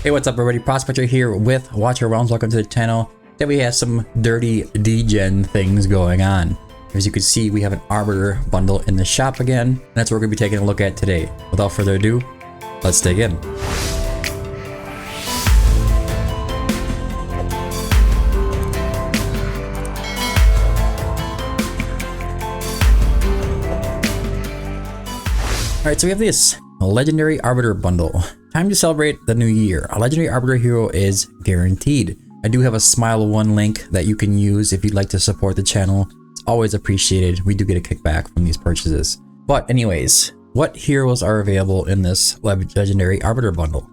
Hey, what's up everybody? Prospector here with Watcher Realms. Welcome to the channel. Today we have some dirty degen things going on. As you can see, we have an Arbiter bundle in the shop again, and that's what we're going to be taking a look at today. Without further ado, let's dig in. Alright, so we have this Legendary Arbiter bundle. Time to celebrate the new year. A Legendary Arbiter hero is guaranteed. I do have a Smile 1 link that you can use if you'd like to support the channel. It's always appreciated. We do get a kickback from these purchases. But anyways, what heroes are available in this Legendary Arbiter bundle?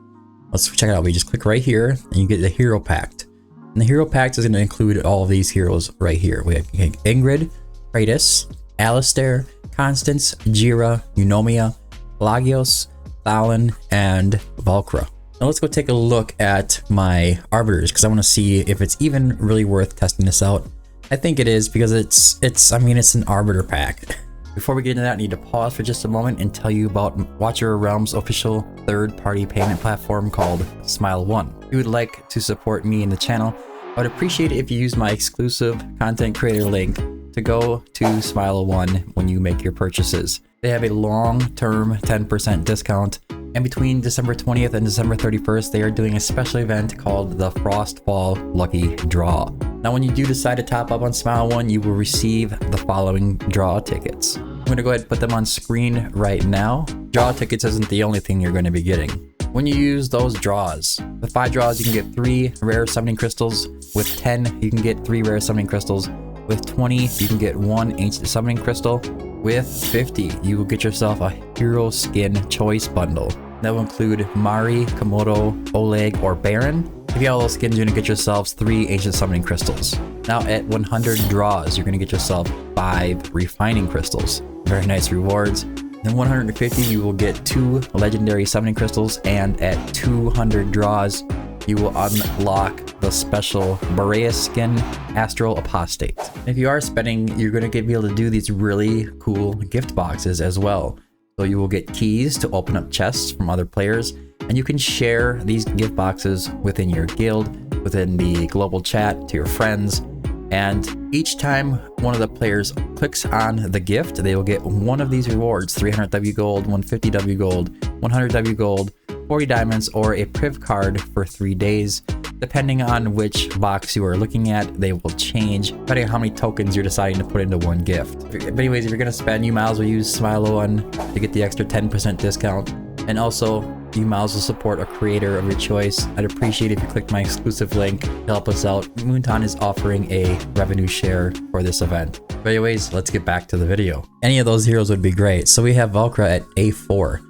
Let's check it out. We just click right here and you get the Hero Pact. And the Hero Pact is going to include all of these heroes right here. We have Ingrid, Kratos, Alistair, Constance, Jira, Eunomia, Pelagios, Thalin, and Valkyra. Now let's go take a look at my Arbiters because I want to see if it's even really worth testing this out. I think it is because it's an Arbiter pack. Before we get into that, I need to pause for just a moment and tell you about Watcher Realms' official third-party payment platform called Smile 1. If you would like to support me and the channel, I would appreciate it if you use my exclusive content creator link to go to Smile 1 when you make your purchases. They have a long-term 10% discount, and between December 20th and December 31st, they are doing a special event called the Frostfall Lucky Draw. Now, when you do decide to top up on Smile 1, you will receive the following draw tickets. I'm going to go ahead and put them on screen right now. Draw tickets isn't the only thing you're going to be getting. When you use those draws, with 5 draws, you can get 3 rare summoning crystals. With 10, you can get 3 rare summoning crystals. With 20, you can get 1 ancient summoning crystal. With 50, you will get yourself a hero skin choice bundle. That will include Mari, Komodo, Oleg, or Baron. If you have all those skins, you're going to get yourselves 3 ancient summoning crystals. Now at 100 draws, you're going to get yourself 5 refining crystals. Very nice rewards. Then 150, you will get 2 legendary summoning crystals, and at 200 draws, you will unlock the special Boreas skin, Astral Apostate. If you are spending, you're going to be able to do these really cool gift boxes as well. So you will get keys to open up chests from other players, and you can share these gift boxes within your guild, within the global chat, to your friends. And each time one of the players clicks on the gift, they will get one of these rewards: 300 W gold, 150 W gold, 100 W gold, 40 diamonds, or a priv card for 3 days. Depending on which box you are looking at, they will change depending on how many tokens you're deciding to put into one gift. But anyways, if you're going to spend, you might as well use Smile 1 to get the extra 10% discount. And also, you might as well support a creator of your choice. I'd appreciate if you click my exclusive link to help us out. Moonton is offering a revenue share for this event. But anyways, let's get back to the video. Any of those heroes would be great. So we have Valkyra at A4.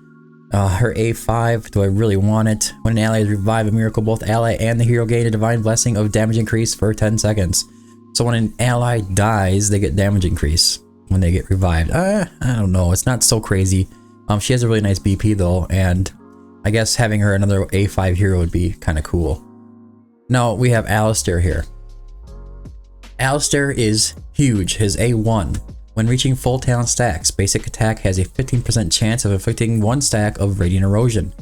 Her A5, do I really want it? When an ally is revived a miracle, both ally and the hero gain a divine blessing of damage increase for 10 seconds. So when an ally dies, they get damage increase when they get revived. I don't know, it's not so crazy. She has a really nice BP though, and I guess having her another A5 hero would be kind of cool. Now we have Alistair here. Alistair is huge. His A1. When reaching full talent stacks, basic attack has a 15% chance of inflicting 1 stack of radiant erosion.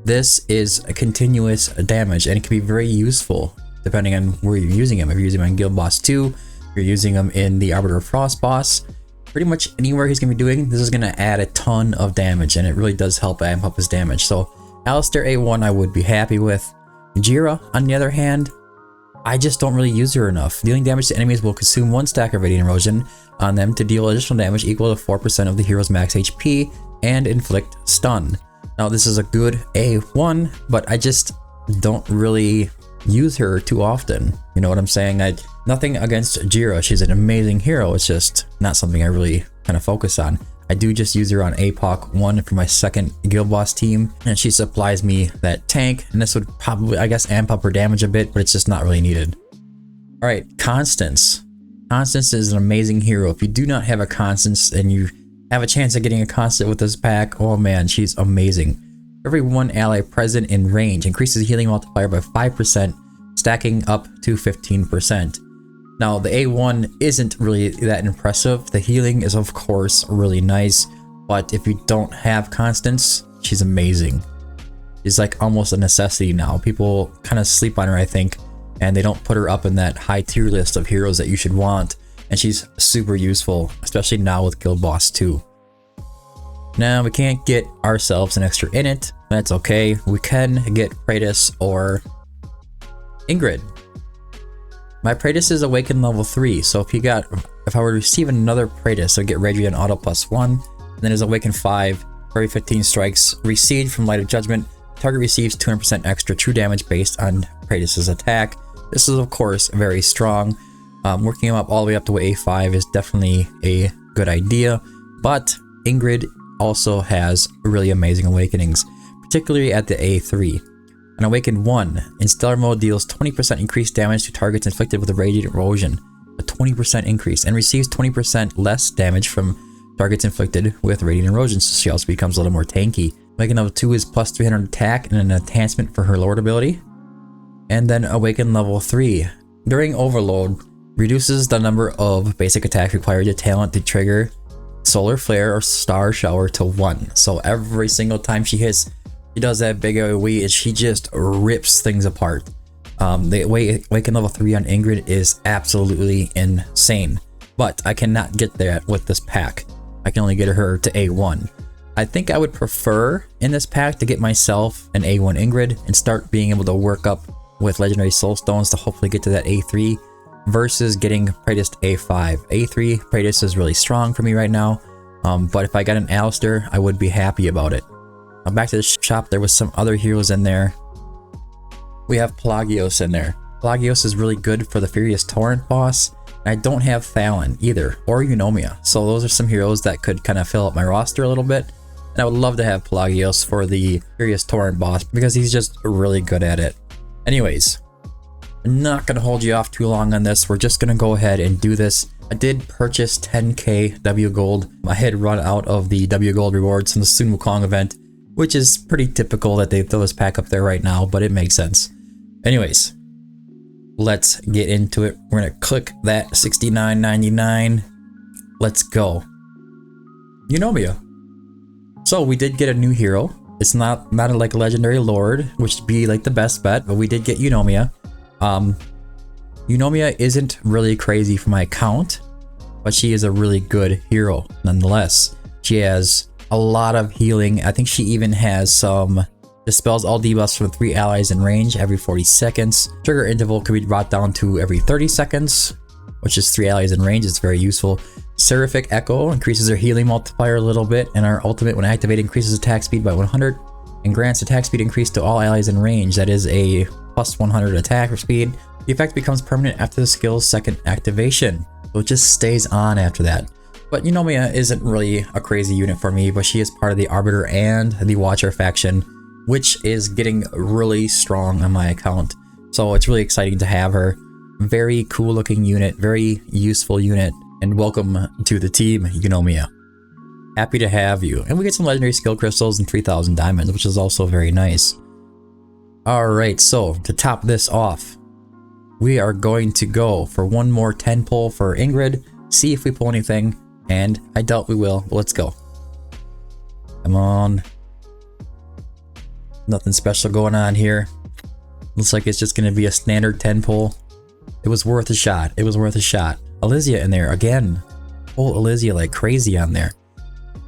This is a continuous damage, and it can be very useful depending on where you're using him. If you're using him on Guild Boss 2, if you're using him in the Arbiter Frost Boss, pretty much anywhere he's going to be doing, this is going to add a ton of damage, and it really does help amp up his damage. So Alistair A1 I would be happy with. Jira, on the other hand, I just don't really use her enough. Dealing damage to enemies will consume 1 stack of radiant erosion on them to deal additional damage equal to 4% of the hero's max HP and inflict stun. Now this is a good A1, but I just don't really use her too often. You know what I'm saying? Nothing against Jira, she's an amazing hero, it's just not something I really kind of focus on. I do just use her on APOC 1 for my second Guild Boss team, and she supplies me that tank, and this would probably, I guess, amp up her damage a bit, but it's just not really needed. Alright, Constance. Constance is an amazing hero. If you do not have a Constance and you have a chance of getting a Constance with this pack, oh man, she's amazing. Every 1 ally present in range increases the healing multiplier by 5%, stacking up to 15%. Now, the A1 isn't really that impressive. The healing is, of course, really nice, but if you don't have Constance, she's amazing. is like almost a necessity now. People kind of sleep on her, I think, and they don't put her up in that high tier list of heroes that you should want. And she's super useful, especially now with Guild Boss 2. Now, we can't get ourselves an extra in it. That's okay. We can get Praetus or Ingrid. My Praetus is Awakened level 3, so if I were to receive another Praetus, I would get Radiant Auto +1, and then as Awakened 5, for every 15 strikes received from Light of Judgment, target receives 200% extra true damage based on Praetus's attack. This is of course very strong. Working him up all the way up to A5 is definitely a good idea, but Ingrid also has really amazing awakenings, particularly at the A3. An Awakened 1 in Stellar Mode deals 20% increased damage to targets inflicted with a Radiant Erosion, a 20% increase, and receives 20% less damage from targets inflicted with Radiant Erosion, so she also becomes a little more tanky. Awakened level 2 is plus 300 attack and an enhancement for her Lord ability. And then Awakened level 3, during Overload, reduces the number of basic attacks required to talent to trigger Solar Flare or Star Shower to 1. So every single time she hits, she does that big AoE and she just rips things apart. The Awakened level 3 on Ingrid is absolutely insane, but I cannot get there with this pack. I can only get her to A1. I think I would prefer in this pack to get myself an A1 Ingrid and start being able to work up with Legendary Soul Stones to hopefully get to that A3 versus getting Praetus to A5. A3 Praetus is really strong for me right now, but if I got an Alistair, I would be happy about it. Now back to the shop, there was some other heroes in there. We have Pelagios in there. Pelagios is really good for the Furious Torrent boss. I don't have Thalon either, or Eunomia, so those are some heroes that could kind of fill up my roster a little bit. And I would love to have Pelagios for the Furious Torrent boss because he's just really good at it. Anyways, I'm not going to hold you off too long on this. We're just going to go ahead and do this. I did purchase 10k W Gold. I had run out of the W Gold rewards from the Sun Wukong event, which is pretty typical that they throw this pack up there right now, but it makes sense. Anyways, let's get into it. We're gonna click that $69.99. Let's go. Eunomia. So we did get a new hero. It's not like a Legendary Lord, which would be like the best bet, but we did get Eunomia. Eunomia isn't really crazy for my account, but she is a really good hero nonetheless. She has a lot of healing. I think she even has some dispels all debuffs from 3 allies in range every 40 seconds. Trigger interval could be brought down to every 30 seconds, which is 3 allies in range. It's very useful. Seraphic Echo increases her healing multiplier a little bit, and our ultimate, when activated, increases attack speed by 100 and grants attack speed increase to all allies in range. That is a plus 100 attack speed. The effect becomes permanent after the skill's second activation, so it just stays on after that. But Eunomia isn't really a crazy unit for me, but she is part of the Arbiter and the Watcher faction, which is getting really strong on my account. So it's really exciting to have her. Very cool looking unit, very useful unit, and welcome to the team, Eunomia. Happy to have you. And we get some legendary skill crystals and 3,000 diamonds, which is also very nice. Alright, so to top this off, we are going to go for one more 10 pull for Ingrid, see if we pull anything, and I doubt we will, but let's go. Come on. Nothing special going on here. Looks like it's just going to be a standard 10 pull. It was worth a shot. It was worth a shot. Elysia in there again. Pull Elysia like crazy on there.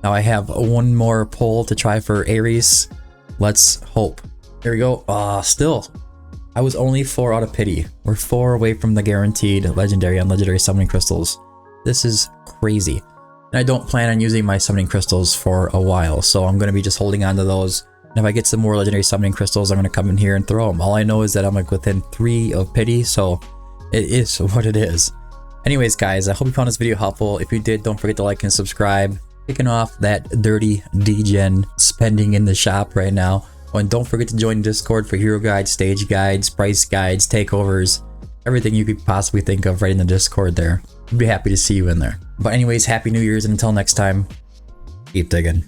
Now I have one more pull to try for Ares. Let's hope. Here we go. Still. I was only 4 out of pity. We're 4 away from the guaranteed legendary on legendary summoning crystals. This is crazy. And I don't plan on using my summoning crystals for a while, so I'm going to be just holding on to those. And if I get some more legendary summoning crystals, I'm going to come in here and throw them. All I know is that I'm like within 3 of pity, so it is what it is. Anyways, guys, I hope you found this video helpful. If you did, don't forget to like and subscribe. Kicking off that dirty degen spending in the shop right now. Oh, and don't forget to join Discord for hero guides, stage guides, price guides, takeovers, everything you could possibly think of right in the Discord there. I'd be happy to see you in there. But anyways, Happy New Year's, and until next time, keep digging.